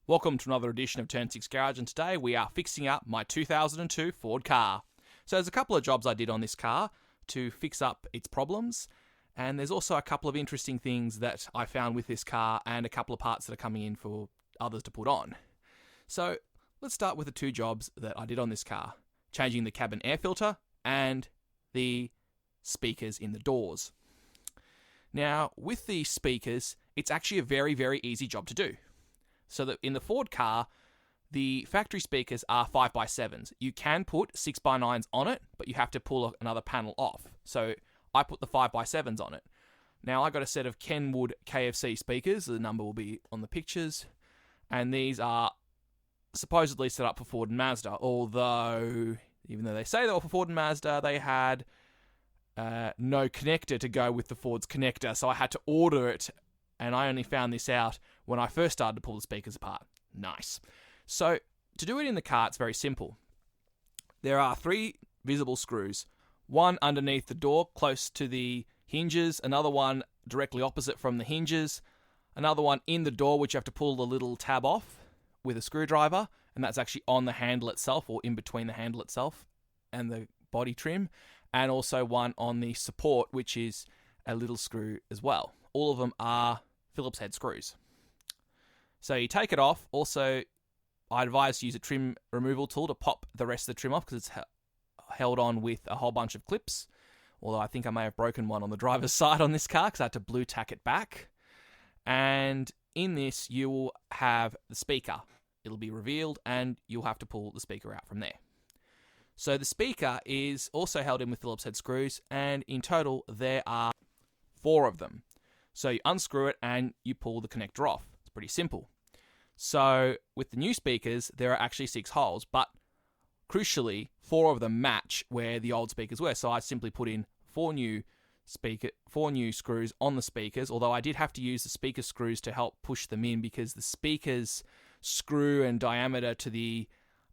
Welcome to another edition of Turn 6 Garage, and today we are fixing up my 2002 Ford car. So there's a couple of jobs I did on this car to fix up its problems, and there's also a couple of interesting things that I found with this car and a couple of parts that are coming in for others to put on. So let's start with the two jobs that I did on this car: changing the cabin air filter and the speakers in the doors. Now, with the speakers, it's actually a very, very easy job to do. So that in the Ford car, the factory speakers are 5x7s. You can put 6x9s on it, but you have to pull another panel off. So I put the 5x7s on it. Now I got a set of Kenwood KFC speakers. The number will be on the pictures. And these are supposedly set up for Ford and Mazda. Although, even though they say they were for Ford and Mazda, they had no connector to go with the Ford's connector. So I had to order it. And I only found this out when I first started to pull the speakers apart. Nice. So to do it in the car, it's very simple. There are 3 visible screws. One underneath the door, close to the hinges. Another one directly opposite from the hinges. Another one in the door, which you have to pull the little tab off with a screwdriver. And that's actually on the handle itself, or in between the handle itself and the body trim. And also one on the support, which is a little screw as well. All of them are Phillips head screws. So you take it off. Also, I advise you use a trim removal tool to pop the rest of the trim off, because it's held on with a whole bunch of clips. Although I think I may have broken one on the driver's side on this car because I had to blue tack it back. And in this, you will have the speaker. It'll be revealed and you'll have to pull the speaker out from there. So the speaker is also held in with Phillips head screws, and in total there are 4 of them. So you unscrew it and you pull the connector off. It's pretty simple. So with the new speakers, there are actually 6 holes, but crucially, 4 of them match where the old speakers were. So I simply put in 4 new screws on the speakers, although I did have to use the speaker screws to help push them in, because the speakers screw and diameter to the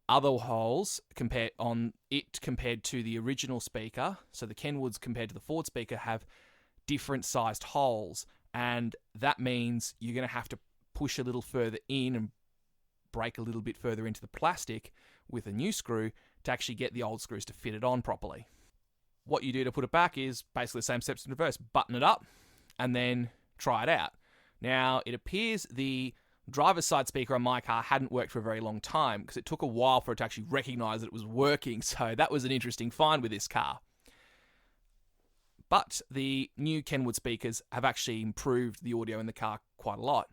other holes compared to the original speaker. So the Kenwoods compared to the Ford speaker have different sized holes, and that means you're going to have to push a little further in and break a little bit further into the plastic with a new screw to actually get the old screws to fit it on properly. What you do to put it back is basically the same steps in reverse. Button it up and then try it out. Now, it appears the driver's side speaker on my car hadn't worked for a very long time, because it took a while for it to actually recognize that it was working. So that was an interesting find with this car. But the new Kenwood speakers have actually improved the audio in the car quite a lot.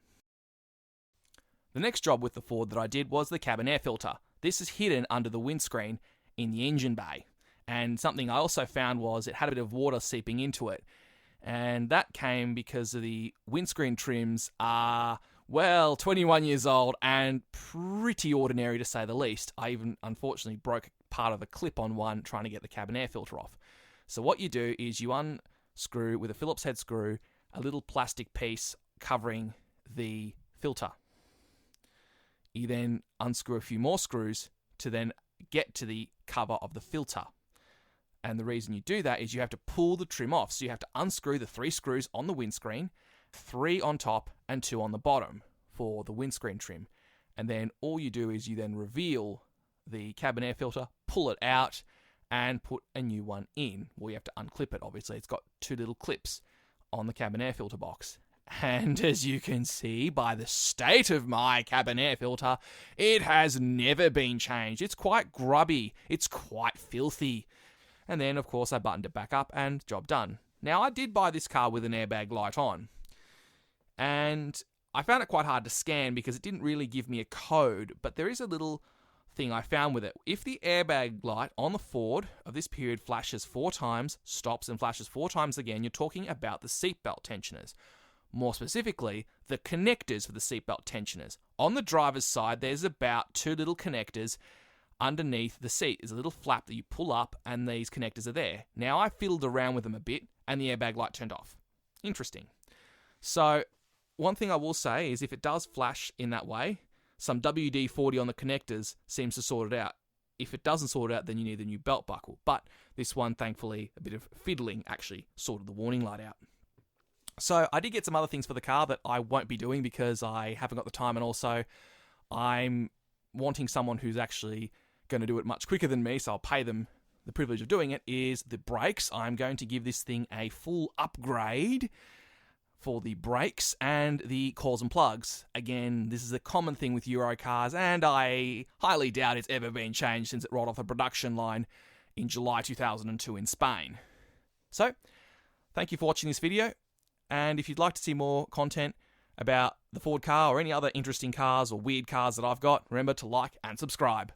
The next job with the Ford that I did was the cabin air filter. This is hidden under the windscreen in the engine bay. And something I also found was it had a bit of water seeping into it. And that came because of the windscreen trims are, 21 years old and pretty ordinary to say the least. I even unfortunately broke part of the clip on one trying to get the cabin air filter off. So what you do is you unscrew with a Phillips head screw a little plastic piece covering the filter. You then unscrew a few more screws to then get to the cover of the filter. And the reason you do that is you have to pull the trim off. So you have to unscrew the 3 screws on the windscreen, 3 on top and 2 on the bottom for the windscreen trim. And then all you do is you then reveal the cabin air filter, pull it out, and put a new one in. Well, you have to unclip it, obviously. It's got 2 little clips on the cabin air filter box. And as you can see by the state of my cabin air filter, it has never been changed. It's quite grubby. It's quite filthy. And then, of course, I buttoned it back up and job done. Now, I did buy this car with an airbag light on. And I found it quite hard to scan because it didn't really give me a code. But there is a little thing I found with it. If the airbag light on the Ford of this period flashes 4 times, stops and flashes 4 times again, you're talking about the seatbelt tensioners. More specifically, the connectors for the seatbelt tensioners. On the driver's side, there's about 2 little connectors underneath the seat. There's a little flap that you pull up and these connectors are there. Now I fiddled around with them a bit and the airbag light turned off. Interesting. So one thing I will say is if it does flash in that way, some WD-40 on the connectors seems to sort it out. If it doesn't sort it out, then you need a new belt buckle. But this one, thankfully, a bit of fiddling actually sorted the warning light out. So I did get some other things for the car that I won't be doing because I haven't got the time, and also I'm wanting someone who's actually going to do it much quicker than me, so I'll pay them the privilege of doing it, is the brakes. I'm going to give this thing a full upgrade for the brakes and the coils and plugs. Again, this is a common thing with Euro cars, and I highly doubt it's ever been changed since it rolled off the production line in July 2002 in Spain. So, thank you for watching this video, and if you'd like to see more content about the Ford car or any other interesting cars or weird cars that I've got, remember to like and subscribe.